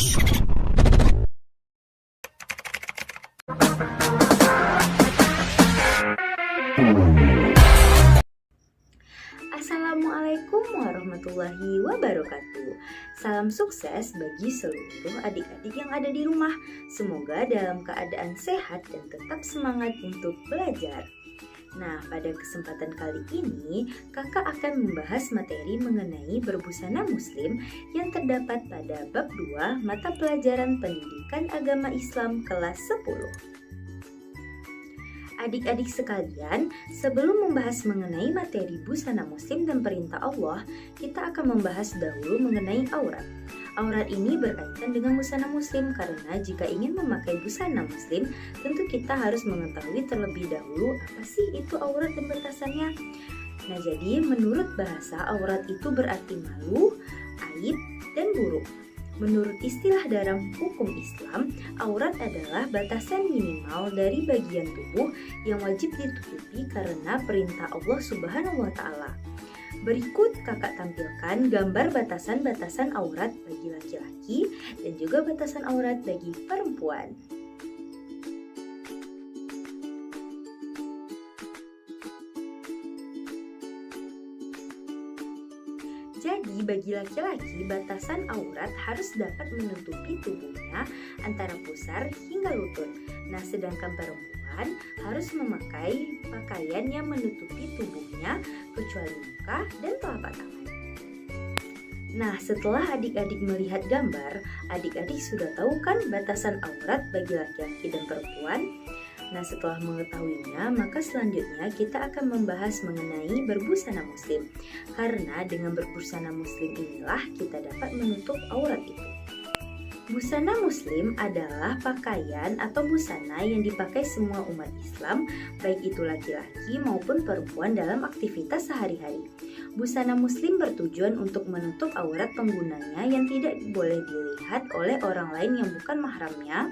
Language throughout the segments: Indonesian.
Assalamualaikum warahmatullahi wabarakatuh. Salam sukses bagi seluruh adik-adik yang ada di rumah. Semoga dalam keadaan sehat dan tetap semangat untuk belajar. Nah, pada kesempatan kali ini, kakak akan membahas materi mengenai berbusana muslim yang terdapat pada bab 2 mata pelajaran pendidikan agama Islam kelas 10. Adik-adik sekalian, sebelum membahas mengenai materi busana muslim dan perintah Allah, kita akan membahas dahulu mengenai aurat. Aurat ini berkaitan dengan busana muslim karena jika ingin memakai busana muslim, tentu kita harus mengetahui terlebih dahulu apa sih itu aurat dan batasannya. Nah, jadi menurut bahasa aurat itu berarti malu, aib, dan buruk. Menurut istilah dalam hukum Islam, aurat adalah batasan minimal dari bagian tubuh yang wajib ditutupi karena perintah Allah Subhanahu wa Ta'ala. Berikut kakak tampilkan gambar batasan-batasan aurat bagi laki-laki dan juga batasan aurat bagi perempuan. Jadi bagi laki-laki batasan aurat harus dapat menutupi tubuhnya antara pusar hingga lutut. Nah, sedangkan perempuan harus memakai pakaian yang menutupi tubuhnya kecuali muka dan telapak tangan. Nah, setelah adik-adik melihat gambar, adik-adik sudah tahu kan batasan aurat bagi laki-laki dan perempuan? Nah, setelah mengetahuinya, maka selanjutnya kita akan membahas mengenai berbusana muslim. Karena dengan berbusana muslim inilah kita dapat menutup aurat itu. Busana muslim adalah pakaian atau busana yang dipakai semua umat Islam, baik itu laki-laki maupun perempuan dalam aktivitas sehari-hari. Busana muslim bertujuan untuk menutup aurat penggunanya yang tidak boleh dilihat oleh orang lain yang bukan mahramnya.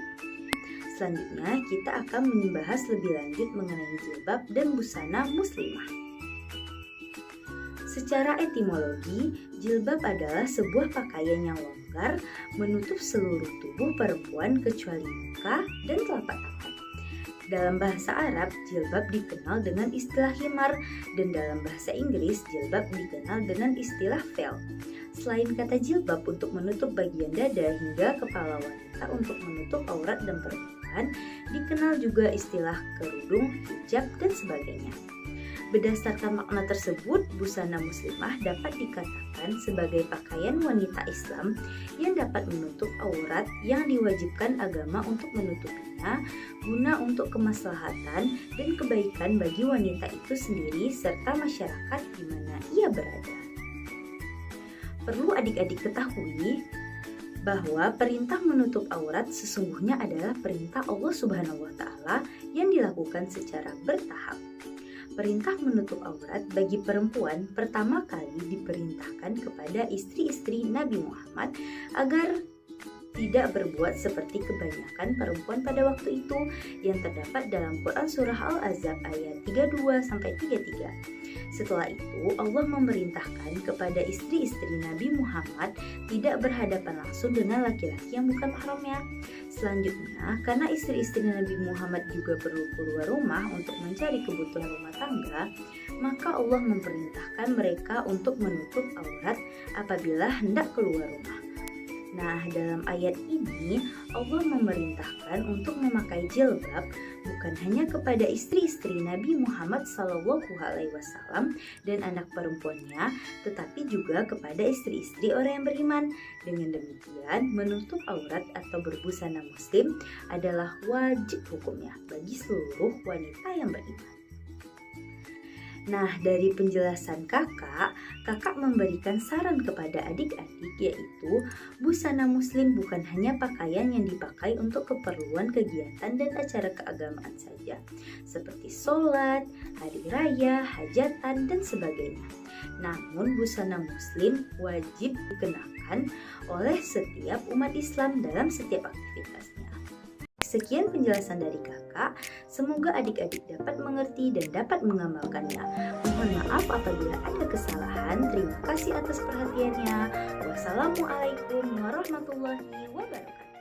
Selanjutnya, kita akan membahas lebih lanjut mengenai jilbab dan busana muslimah. Secara etimologi, jilbab adalah sebuah pakaian yang longgar menutup seluruh tubuh perempuan kecuali muka dan telapak tangan. Dalam bahasa Arab, jilbab dikenal dengan istilah himar dan dalam bahasa Inggris, jilbab dikenal dengan istilah veil. Selain kata jilbab untuk menutup bagian dada hingga kepala wanita untuk menutup aurat dan perempuan, dikenal juga istilah kerudung, hijab, dan sebagainya. Berdasarkan makna tersebut, busana muslimah dapat dikatakan sebagai pakaian wanita Islam yang dapat menutup aurat yang diwajibkan agama untuk menutupinya guna untuk kemaslahatan dan kebaikan bagi wanita itu sendiri serta masyarakat di mana ia berada. Perlu adik-adik ketahui bahwa perintah menutup aurat sesungguhnya adalah perintah Allah Subhanahu wa Ta'ala yang dilakukan secara bertahap. Perintah menutup aurat bagi perempuan pertama kali diperintahkan kepada istri-istri Nabi Muhammad agar tidak berbuat seperti kebanyakan perempuan pada waktu itu yang terdapat dalam Quran Surah Al-Ahzab ayat 32-33. Setelah itu, Allah memerintahkan kepada istri-istri Nabi Muhammad tidak berhadapan langsung dengan laki-laki yang bukan mahramnya. Selanjutnya, karena istri-istri Nabi Muhammad juga perlu keluar rumah untuk mencari kebutuhan rumah tangga, maka Allah memerintahkan mereka untuk menutup aurat apabila hendak keluar rumah. Nah, dalam ayat ini Allah memerintahkan untuk memakai jilbab bukan hanya kepada istri-istri Nabi Muhammad SAW dan anak perempuannya, tetapi juga kepada istri-istri orang yang beriman. Dengan demikian, menutup aurat atau berbusana muslim adalah wajib hukumnya bagi seluruh wanita yang beriman. Nah, dari penjelasan kakak memberikan saran kepada adik-adik yaitu busana muslim bukan hanya pakaian yang dipakai untuk keperluan kegiatan dan acara keagamaan saja, seperti sholat, hari raya, hajatan, dan sebagainya. Namun, busana muslim wajib dikenakan oleh setiap umat Islam dalam setiap aktivitasnya. Sekian penjelasan dari kakak, semoga adik-adik dapat mengerti dan dapat mengamalkannya. Mohon maaf apabila ada kesalahan, terima kasih atas perhatiannya. Wassalamualaikum warahmatullahi wabarakatuh.